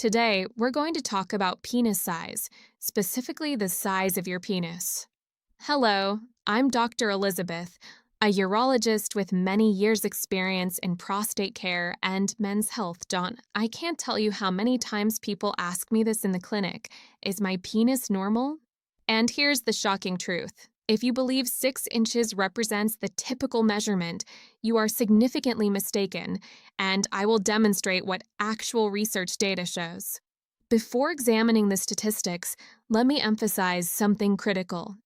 Today, we're going to talk about penis size, specifically the size of your penis. Hello, I'm Dr. Elizabeth, a urologist with many years' experience in prostate care and men's health. John, I can't tell you how many times people ask me this in the clinic. Is my penis normal? And here's the shocking truth. If you believe 6 inches represents the typical measurement, you are significantly mistaken, and I will demonstrate what actual research data shows. Before examining the statistics, let me emphasize something critical.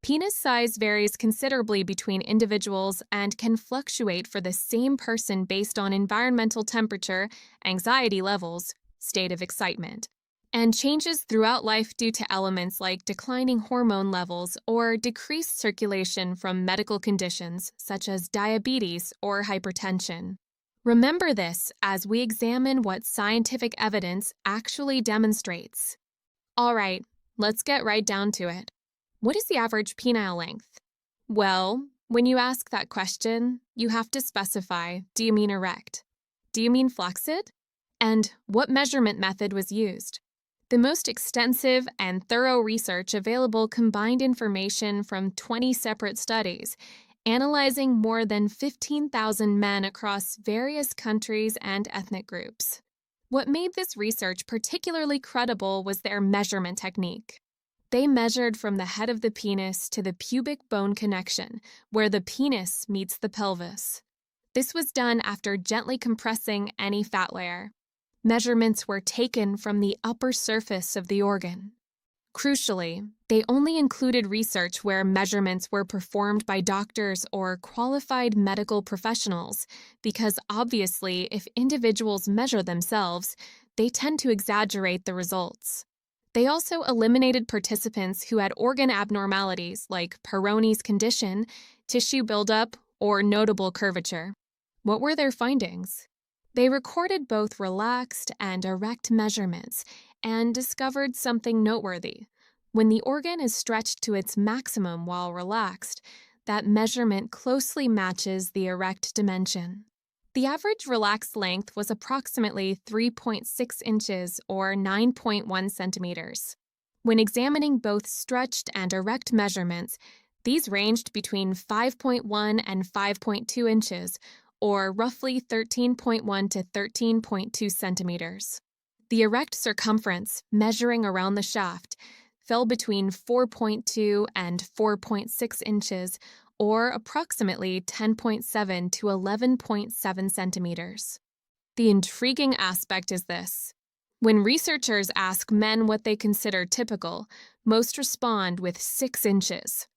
Penis size varies considerably between individuals and can fluctuate for the same person based on environmental temperature, anxiety levels, state of excitement, and changes throughout life due to elements like declining hormone levels or decreased circulation from medical conditions such as diabetes or hypertension. Remember this as we examine what scientific evidence actually demonstrates. All right, let's get right down to it. What is the average penile length? Well, when you ask that question, you have to specify, do you mean erect? Do you mean flaccid? And what measurement method was used? The most extensive and thorough research available combined information from 20 separate studies, analyzing more than 15,000 men across various countries and ethnic groups. What made this research particularly credible was their measurement technique. They measured from the head of the penis to the pubic bone connection, where the penis meets the pelvis. This was done after gently compressing any fat layer. Measurements were taken from the upper surface of the organ. Crucially, they only included research where measurements were performed by doctors or qualified medical professionals, because obviously, if individuals measure themselves, they tend to exaggerate the results. They also eliminated participants who had organ abnormalities like Peyronie's condition, tissue buildup, or notable curvature. What were their findings? They recorded both relaxed and erect measurements and discovered something noteworthy. When the organ is stretched to its maximum while relaxed, that measurement closely matches the erect dimension. The average relaxed length was approximately 3.6 inches or 9.1 centimeters. When examining both stretched and erect measurements, these ranged between 5.1 and 5.2 inches, or roughly 13.1 to 13.2 centimeters. The erect circumference, measuring around the shaft, fell between 4.2 and 4.6 inches, or approximately 10.7 to 11.7 centimeters. The intriguing aspect is this. When researchers ask men what they consider typical, most respond with 6 inches.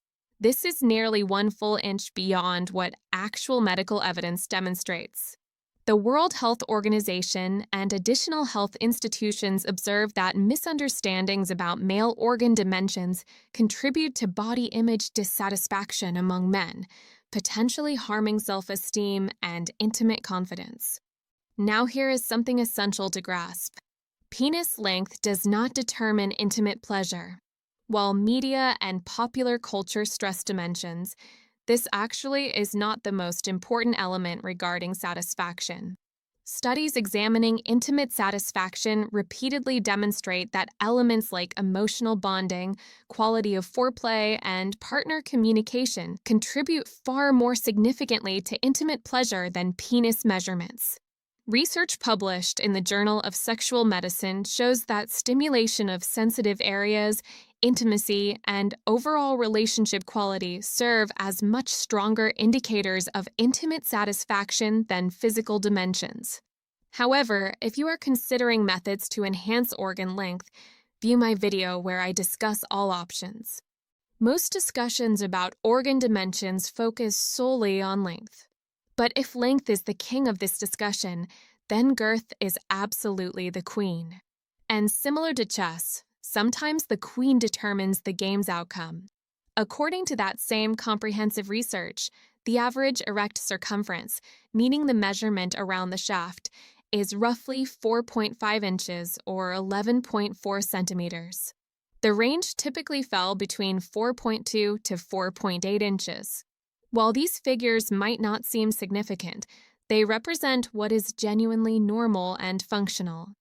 This is nearly 1 full inch beyond what actual medical evidence demonstrates. The World Health Organization and additional health institutions observe that misunderstandings about male organ dimensions contribute to body image dissatisfaction among men, potentially harming self-esteem and intimate confidence. Now here is something essential to grasp. Penis length does not determine intimate pleasure. While media and popular culture stress dimensions, this actually is not the most important element regarding satisfaction. Studies examining intimate satisfaction repeatedly demonstrate that elements like emotional bonding, quality of foreplay, and partner communication contribute far more significantly to intimate pleasure than penis measurements. Research published in the Journal of Sexual Medicine shows that stimulation of sensitive areas, intimacy, and overall relationship quality serve as much stronger indicators of intimate satisfaction than physical dimensions. However, if you are considering methods to enhance organ length, view my video where I discuss all options. Most discussions about organ dimensions focus solely on length. But if length is the king of this discussion, then girth is absolutely the queen. And similar to chess, sometimes the queen determines the game's outcome. According to that same comprehensive research, the average erect circumference, meaning the measurement around the shaft, is roughly 4.5 inches or 11.4 centimeters. The range typically fell between 4.2 to 4.8 inches. While these figures might not seem significant, they represent what is genuinely normal and functional.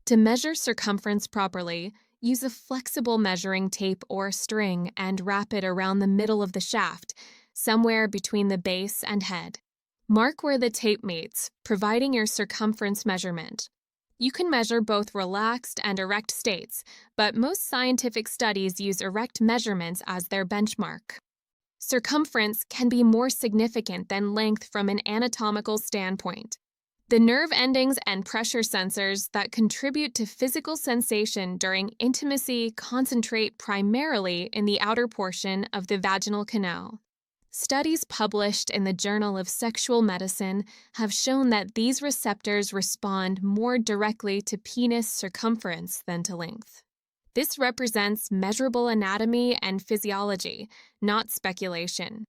To To measure circumference properly, use a flexible measuring tape or string and wrap it around the middle of the shaft, somewhere between the base and head. Mark where the tape meets, providing your circumference measurement. You can measure both relaxed and erect states, but most scientific studies use erect measurements as their benchmark. Circumference can be more significant than length from an anatomical standpoint. The nerve endings and pressure sensors that contribute to physical sensation during intimacy concentrate primarily in the outer portion of the vaginal canal. Studies published in the Journal of Sexual Medicine have shown that these receptors respond more directly to penis circumference than to length. This represents measurable anatomy and physiology, not speculation.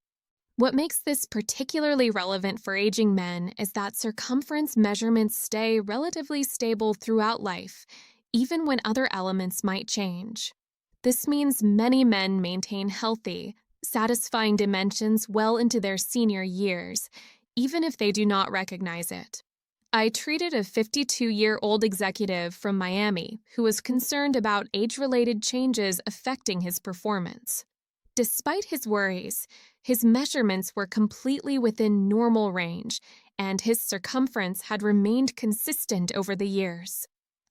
What makes this particularly relevant for aging men is that circumference measurements stay relatively stable throughout life, even when other elements might change. This means many men maintain healthy, satisfying dimensions well into their senior years, even if they do not recognize it. I treated a 52-year-old executive from Miami who was concerned about age-related changes affecting his performance. Despite his worries, his measurements were completely within normal range, and his circumference had remained consistent over the years.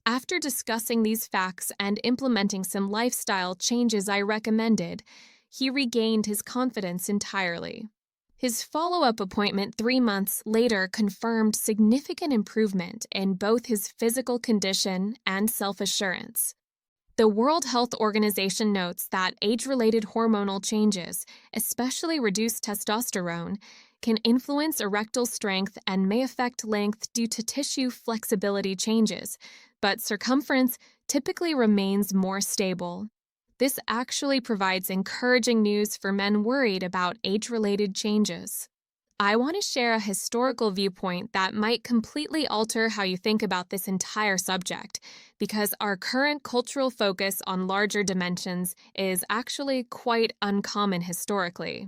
After discussing these facts and implementing some lifestyle changes I recommended, he regained his confidence entirely. His follow-up appointment 3 months later confirmed significant improvement in both his physical condition and self-assurance. The World Health Organization notes that age-related hormonal changes, especially reduced testosterone, can influence erectile strength and may affect length due to tissue flexibility changes, but circumference typically remains more stable. This actually provides encouraging news for men worried about age-related changes. I want to share a historical viewpoint that might completely alter how you think about this entire subject, because our current cultural focus on larger dimensions is actually quite uncommon historically.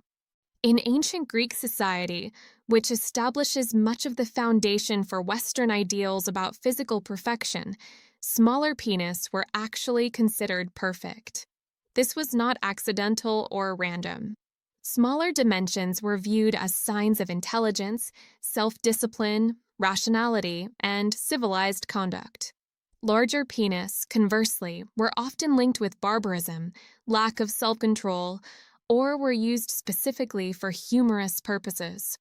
In ancient Greek society, which establishes much of the foundation for Western ideals about physical perfection, smaller penis were actually considered perfect. This was not accidental or random. Smaller dimensions were viewed as signs of intelligence, self-discipline, rationality, and civilized conduct. Larger penis, conversely, were often linked with barbarism, lack of self-control, or were used specifically for humorous purposes.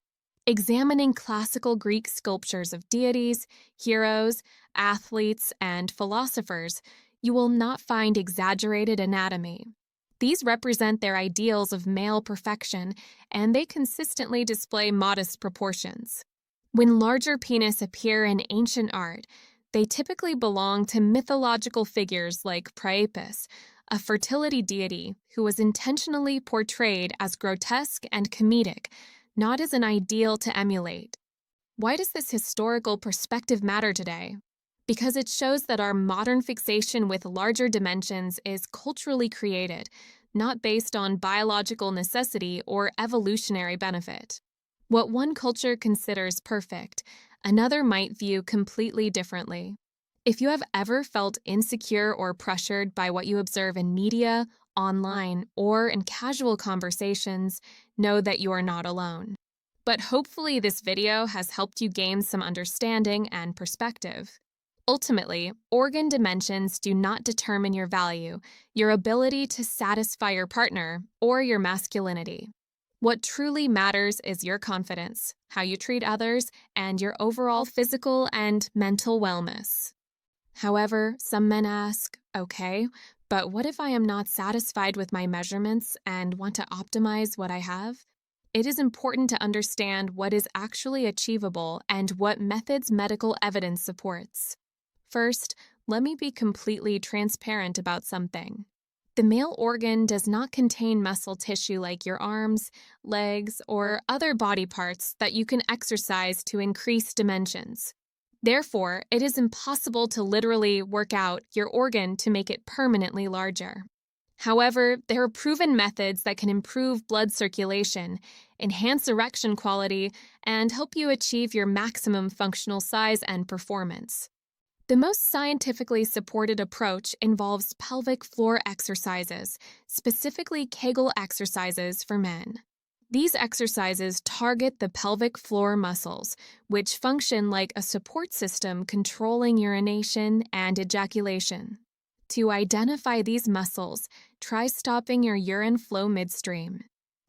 Examining classical Greek sculptures of deities, heroes, athletes, and philosophers, you will not find exaggerated anatomy. These represent their ideals of male perfection, and they consistently display modest proportions. When larger penis appear in ancient art, they typically belong to mythological figures like Priapus, a fertility deity who was intentionally portrayed as grotesque and comedic, not as an ideal to emulate. Why does this historical perspective matter today? Because it shows that our modern fixation with larger dimensions is culturally created, not based on biological necessity or evolutionary benefit. What one culture considers perfect, another might view completely differently. If you have ever felt insecure or pressured by what you observe in media, online, or in casual conversations, know that you are not alone. But hopefully this video has helped you gain some understanding and perspective. Ultimately, organ dimensions do not determine your value, your ability to satisfy your partner, or your masculinity. What truly matters is your confidence, how you treat others, and your overall physical and mental wellness. However, some men ask, okay, but what if I am not satisfied with my measurements and want to optimize what I have? It is important to understand what is actually achievable and what methods medical evidence supports. First, let me be completely transparent about something. The male organ does not contain muscle tissue like your arms, legs, or other body parts that you can exercise to increase dimensions. Therefore, it is impossible to literally work out your organ to make it permanently larger. However, there are proven methods that can improve blood circulation, enhance erection quality, and help you achieve your maximum functional size and performance. The most scientifically supported approach involves pelvic floor exercises, specifically Kegel exercises for men. These exercises target the pelvic floor muscles, which function like a support system controlling urination and ejaculation. To identify these muscles, try stopping your urine flow midstream.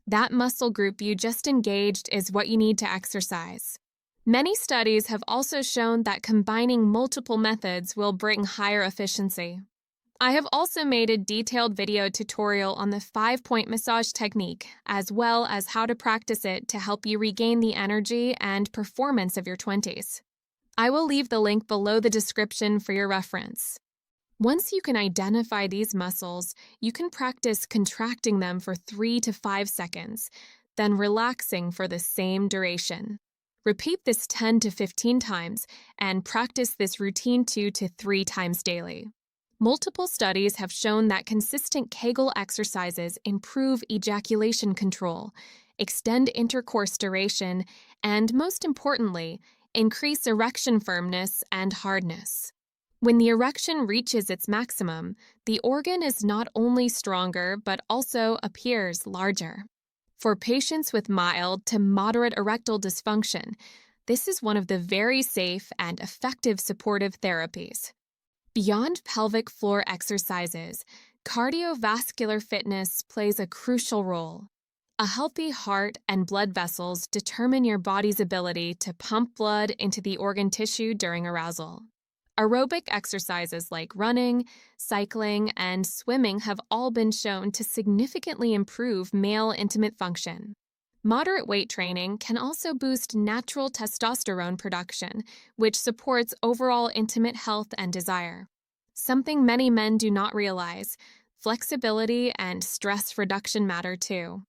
That muscle group you just engaged is what you need to exercise. Many studies have also shown that combining multiple methods will bring higher efficiency. I have also made a detailed video tutorial on the 5-point massage technique, as well as how to practice it to help you regain the energy and performance of your 20s. I will leave the link below the description for your reference. Once you can identify these muscles, you can practice contracting them for 3 to 5 seconds, then relaxing for the same duration. Repeat this 10 to 15 times and practice this routine 2 to 3 times daily. Multiple studies have shown that consistent Kegel exercises improve ejaculation control, extend intercourse duration, and most importantly, increase erection firmness and hardness. When the erection reaches its maximum, the organ is not only stronger but also appears larger. For patients with mild to moderate erectile dysfunction, this is one of the very safe and effective supportive therapies. Beyond pelvic floor exercises, cardiovascular fitness plays a crucial role. A healthy heart and blood vessels determine your body's ability to pump blood into the organ tissue during arousal. Aerobic exercises like running, cycling, and swimming have all been shown to significantly improve male intimate function. Moderate weight training can also boost natural testosterone production, which supports overall intimate health and desire. Something many men do not realize, flexibility and stress reduction matter too.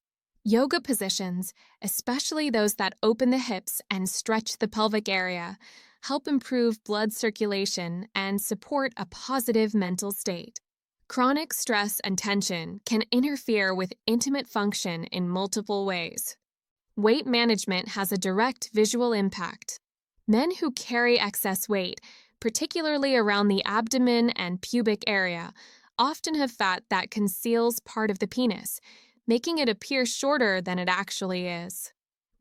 Yoga positions, especially those that open the hips and stretch the pelvic area, help improve blood circulation and support a positive mental state. Chronic stress and tension can interfere with intimate function in multiple ways. Weight management has a direct visual impact. Men who carry excess weight, particularly around the abdomen and pubic area, often have fat that conceals part of the penis, making it appear shorter than it actually is.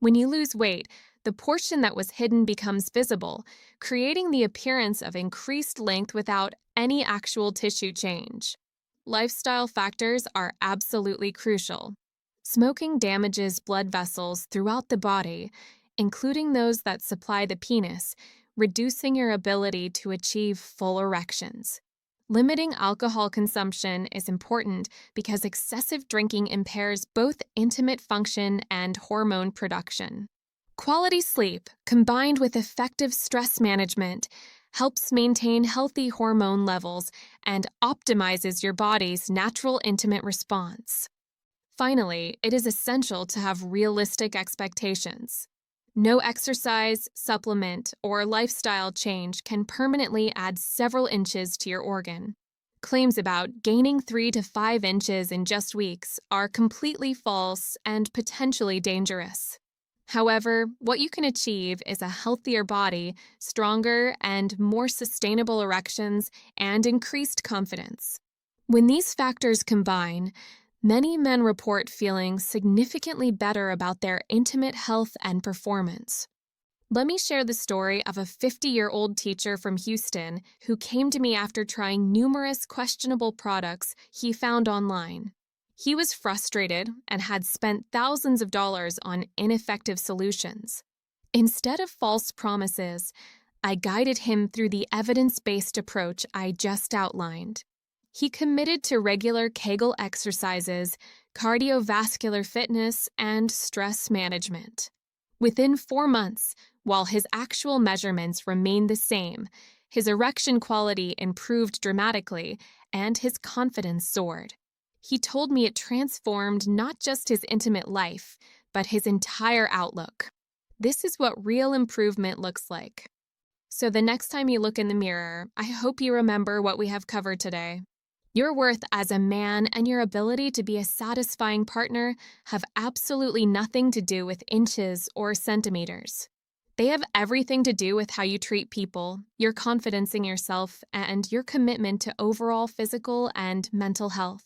When you lose weight, the portion that was hidden becomes visible, creating the appearance of increased length without any actual tissue change. Lifestyle factors are absolutely crucial. Smoking damages blood vessels throughout the body, including those that supply the penis, reducing your ability to achieve full erections. Limiting alcohol consumption is important because excessive drinking impairs both intimate function and hormone production. Quality sleep, combined with effective stress management, helps maintain healthy hormone levels and optimizes your body's natural intimate response. Finally, it is essential to have realistic expectations. No exercise, supplement, or lifestyle change can permanently add several inches to your organ. Claims about gaining 3 to 5 inches in just weeks are completely false and potentially dangerous. However, what you can achieve is a healthier body, stronger and more sustainable erections, and increased confidence. When these factors combine, many men report feeling significantly better about their intimate health and performance. Let me share the story of a 50-year-old teacher from Houston who came to me after trying numerous questionable products he found online. He was frustrated and had spent thousands of dollars on ineffective solutions. Instead of false promises, I guided him through the evidence-based approach I just outlined. He committed to regular Kegel exercises, cardiovascular fitness, and stress management. Within 4 months, while his actual measurements remained the same, his erection quality improved dramatically and his confidence soared. He told me it transformed not just his intimate life, but his entire outlook. This is what real improvement looks like. So the next time you look in the mirror, I hope you remember what we have covered today. Your worth as a man and your ability to be a satisfying partner have absolutely nothing to do with inches or centimeters. They have everything to do with how you treat people, your confidence in yourself, and your commitment to overall physical and mental health.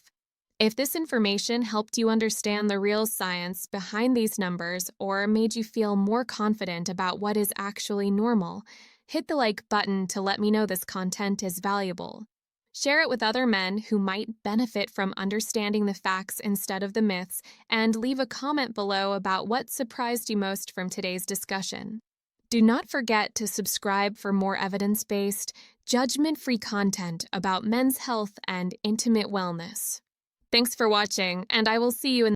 If this information helped you understand the real science behind these numbers or made you feel more confident about what is actually normal, hit the like button to let me know this content is valuable. Share it with other men who might benefit from understanding the facts instead of the myths, and leave a comment below about what surprised you most from today's discussion. Do not forget to subscribe for more evidence-based, judgment-free content about men's health and intimate wellness. Thanks for watching, and I will see you in